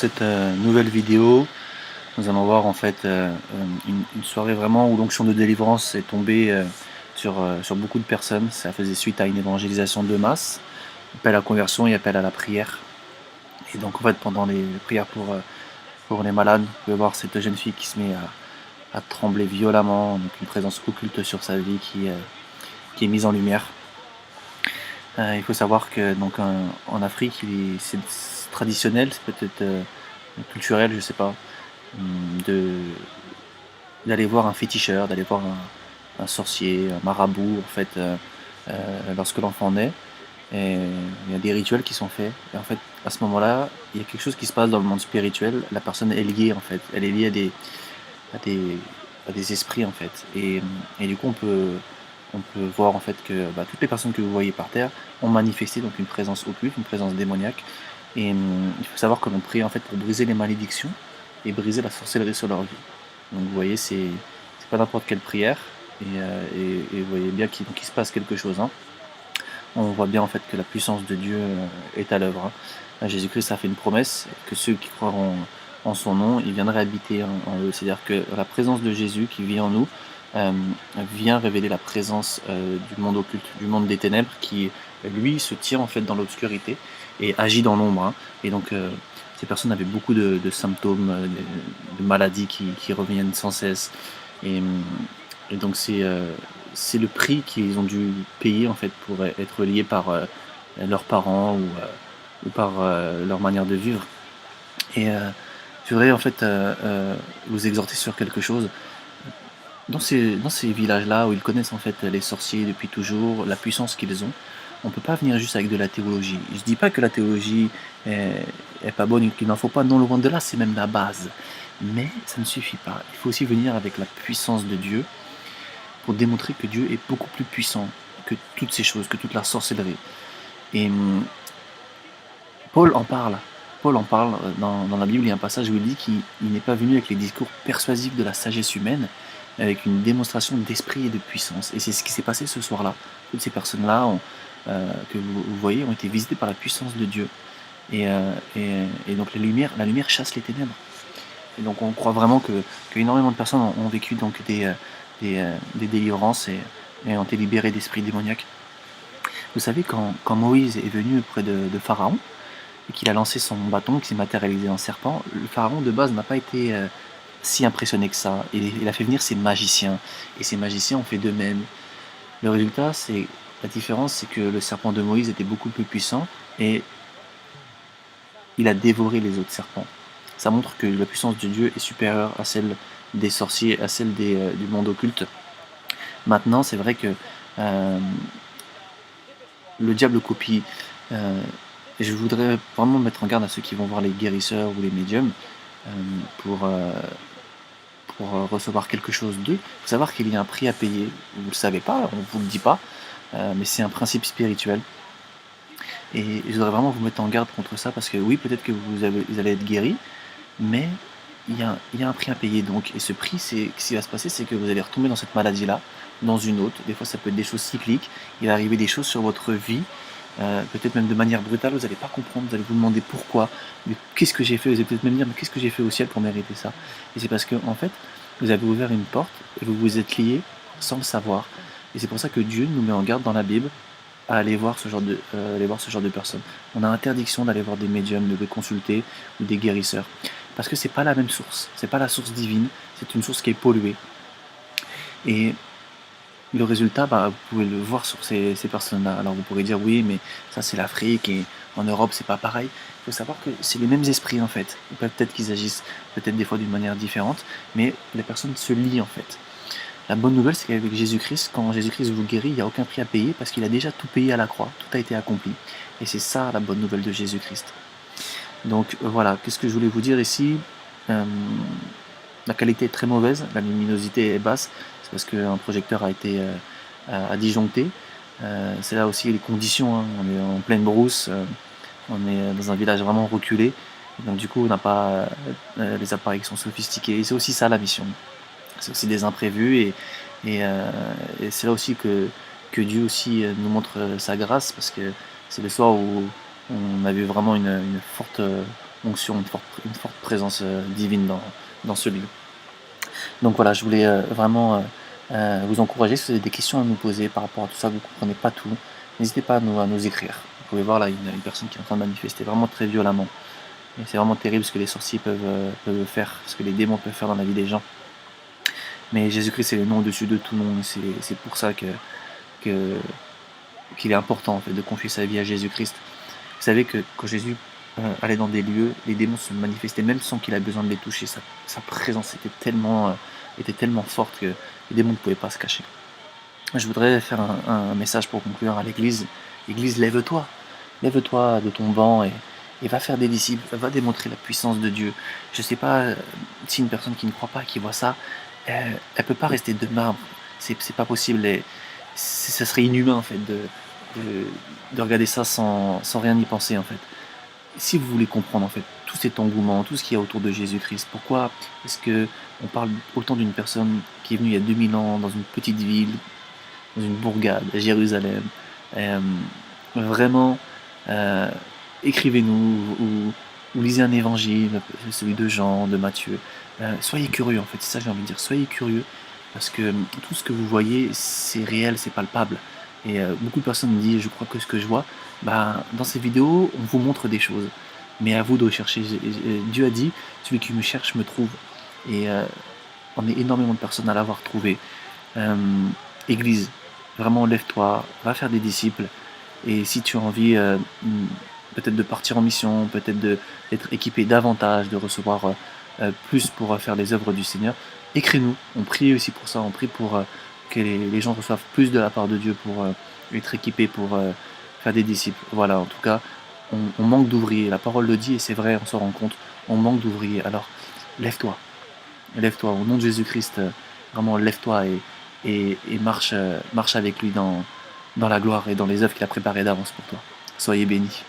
Cette nouvelle vidéo, nous allons voir en fait une soirée vraiment où l'onction de délivrance est tombée sur beaucoup de personnes. Ça faisait suite à une évangélisation de masse, appel à la conversion et appel à la prière. Et donc en fait pendant les prières pour les malades, vous pouvez voir cette jeune fille qui se met à trembler violemment, donc une présence occulte sur sa vie qui est mise en lumière. Il faut savoir que donc en Afrique, c'est traditionnel, c'est peut-être culturel, je sais pas, de d'aller voir un féticheur, d'aller voir un sorcier, un marabout en fait lorsque l'enfant naît. Et il y a des rituels qui sont faits. Et en fait, à ce moment-là, il y a quelque chose qui se passe dans le monde spirituel. La personne est liée en fait. Elle est liée à des, à des esprits en fait. Et du coup, on peut voir en fait que toutes les personnes que vous voyez par terre ont manifesté donc une présence occulte, une présence démoniaque. Et il faut savoir que l'on prie en fait pour briser les malédictions et briser la sorcellerie sur leur vie. Donc vous voyez, c'est pas n'importe quelle prière. Et vous voyez bien qu'il se passe quelque chose. Hein. On voit bien en fait que la puissance de Dieu est à l'œuvre. Hein. Jésus-Christ a fait une promesse que ceux qui croiront en son nom, il viendrait habiter en eux. C'est-à-dire que la présence de Jésus qui vit en nous euh, vient révéler la présence du monde occulte, du monde des ténèbres qui, lui, se tient en fait dans l'obscurité et agit dans l'ombre. Hein. Et donc, ces personnes avaient beaucoup de symptômes, de maladies qui reviennent sans cesse. Et, et donc, c'est le prix qu'ils ont dû payer en fait pour être liés par leurs parents ou par leur manière de vivre. Et je voudrais en fait vous exhorter sur quelque chose. Dans ces villages-là où ils connaissent en fait les sorciers depuis toujours, la puissance qu'ils ont, on ne peut pas venir juste avec de la théologie. Je ne dis pas que la théologie est pas bonne et qu'il n'en faut pas, non, loin de là, c'est même la base. Mais ça ne suffit pas. Il faut aussi venir avec la puissance de Dieu pour démontrer que Dieu est beaucoup plus puissant que toutes ces choses, que toute la sorcellerie. Et Paul en parle. Paul en parle dans la Bible, il y a un passage où il dit qu'il n'est pas venu avec les discours persuasifs de la sagesse humaine, mais avec une démonstration d'esprit et de puissance. Et c'est ce qui s'est passé ce soir-là. Toutes ces personnes-là que vous voyez ont été visitées par la puissance de Dieu. Et donc la lumière chasse les ténèbres. Et donc on croit vraiment que énormément de personnes ont vécu donc des délivrances et ont été libérées d'esprits démoniaques. Vous savez, quand Moïse est venu auprès de Pharaon, et qu'il a lancé son bâton, qui s'est matérialisé en serpent, le pharaon de base n'a pas été si impressionné que ça. Il a fait venir ses magiciens, et ces magiciens ont fait de même. Le résultat, la différence, c'est que le serpent de Moïse était beaucoup plus puissant, et il a dévoré les autres serpents. Ça montre que la puissance de Dieu est supérieure à celle des sorciers, à celle du monde occulte. Maintenant, c'est vrai que le diable copie. Et je voudrais vraiment mettre en garde à ceux qui vont voir les guérisseurs ou les médiums euh, pour, euh, pour recevoir quelque chose d'eux. Il faut savoir qu'il y a un prix à payer. Vous ne le savez pas, on ne vous le dit pas, mais c'est un principe spirituel. Et je voudrais vraiment vous mettre en garde contre ça parce que oui, peut-être que vous allez être guéri, mais il y a un prix à payer. Donc, et ce prix, ce qui va se passer, c'est que vous allez retomber dans cette maladie-là, dans une autre. Des fois, ça peut être des choses cycliques. Il va arriver des choses sur votre vie peut-être même de manière brutale, vous n'allez pas comprendre, vous allez vous demander pourquoi, mais qu'est-ce que j'ai fait, vous allez peut-être même dire, mais qu'est-ce que j'ai fait au ciel pour mériter ça? Et c'est parce que, en fait, vous avez ouvert une porte et vous vous êtes lié sans le savoir. Et c'est pour ça que Dieu nous met en garde dans la Bible à aller voir aller voir ce genre de personnes. On a interdiction d'aller voir des médiums, de les consulter ou des guérisseurs. Parce que c'est pas la même source, c'est pas la source divine, c'est une source qui est polluée. Et le résultat, vous pouvez le voir sur ces personnes-là. Alors vous pourrez dire oui, mais ça c'est l'Afrique et en Europe c'est pas pareil. Il faut savoir que c'est les mêmes esprits en fait. Peut-être qu'ils agissent peut-être des fois d'une manière différente, mais les personnes se lient en fait. La bonne nouvelle, c'est qu'avec Jésus-Christ, quand Jésus-Christ vous guérit, il n'y a aucun prix à payer parce qu'il a déjà tout payé à la croix, tout a été accompli. Et c'est ça la bonne nouvelle de Jésus-Christ. Donc voilà, qu'est-ce que je voulais vous dire ici? La qualité est très mauvaise, la luminosité est basse, c'est parce qu'un projecteur a été disjoncté. C'est là aussi les conditions, hein. On est en pleine brousse, on est dans un village vraiment reculé, et donc du coup on n'a pas les appareils qui sont sophistiqués, et c'est aussi ça la mission. C'est aussi des imprévus, et c'est là aussi que Dieu aussi nous montre sa grâce, parce que c'est le soir où on a vu vraiment une forte onction, une forte présence divine dans ce lieu. Donc voilà, je voulais vraiment vous encourager. Si vous avez des questions à nous poser par rapport à tout ça, que vous ne comprenez pas tout, n'hésitez pas à nous écrire. Vous pouvez voir là une personne qui est en train de manifester vraiment très violemment. Et c'est vraiment terrible ce que les sorciers peuvent faire, ce que les démons peuvent faire dans la vie des gens. Mais Jésus-Christ est le nom au-dessus de tout nom. C'est pour ça que, qu'il est important en fait, de confier sa vie à Jésus-Christ. Vous savez que quand Jésus allait dans des lieux, les démons se manifestaient même sans qu'il ait besoin de les toucher. Sa présence était tellement forte que les démons ne pouvaient pas se cacher. Je voudrais faire un message pour conclure à l'Église. L'Église, lève-toi. Lève-toi de ton banc et va faire des disciples, va démontrer la puissance de Dieu. Je ne sais pas si une personne qui ne croit pas, qui voit ça, elle ne peut pas rester de marbre. C'est pas possible. Ça serait inhumain en fait de regarder ça sans rien y penser en fait. Si vous voulez comprendre en fait tout cet engouement, tout ce qu'il y a autour de Jésus-Christ, pourquoi est-ce que on parle autant d'une personne qui est venue il y a 2000 ans dans une petite ville, dans une bourgade, à Jérusalem. Vraiment, euh, écrivez-nous ou lisez un évangile, celui de Jean, de Matthieu. Soyez curieux en fait, c'est ça que j'ai envie de dire. Soyez curieux parce que tout ce que vous voyez, c'est réel, c'est palpable. Et beaucoup de personnes me disent, je crois que ce que je vois, dans ces vidéos, on vous montre des choses. Mais à vous de rechercher. Dieu a dit, celui qui me cherche me trouve. Et on est énormément de personnes à l'avoir trouvé. Église, vraiment lève-toi, va faire des disciples. Et si tu as envie peut-être de partir en mission, peut-être d'être équipé davantage, de recevoir plus pour faire les œuvres du Seigneur, écris-nous. On prie aussi pour ça, on prie pour que les gens reçoivent plus de la part de Dieu pour être équipés pour faire des disciples. Voilà, en tout cas, on manque d'ouvriers. La parole le dit et c'est vrai, on s'en rend compte. On manque d'ouvriers. Alors, lève-toi. Lève-toi. Au nom de Jésus-Christ, vraiment, lève-toi et marche avec lui dans la gloire et dans les œuvres qu'il a préparées d'avance pour toi. Soyez bénis.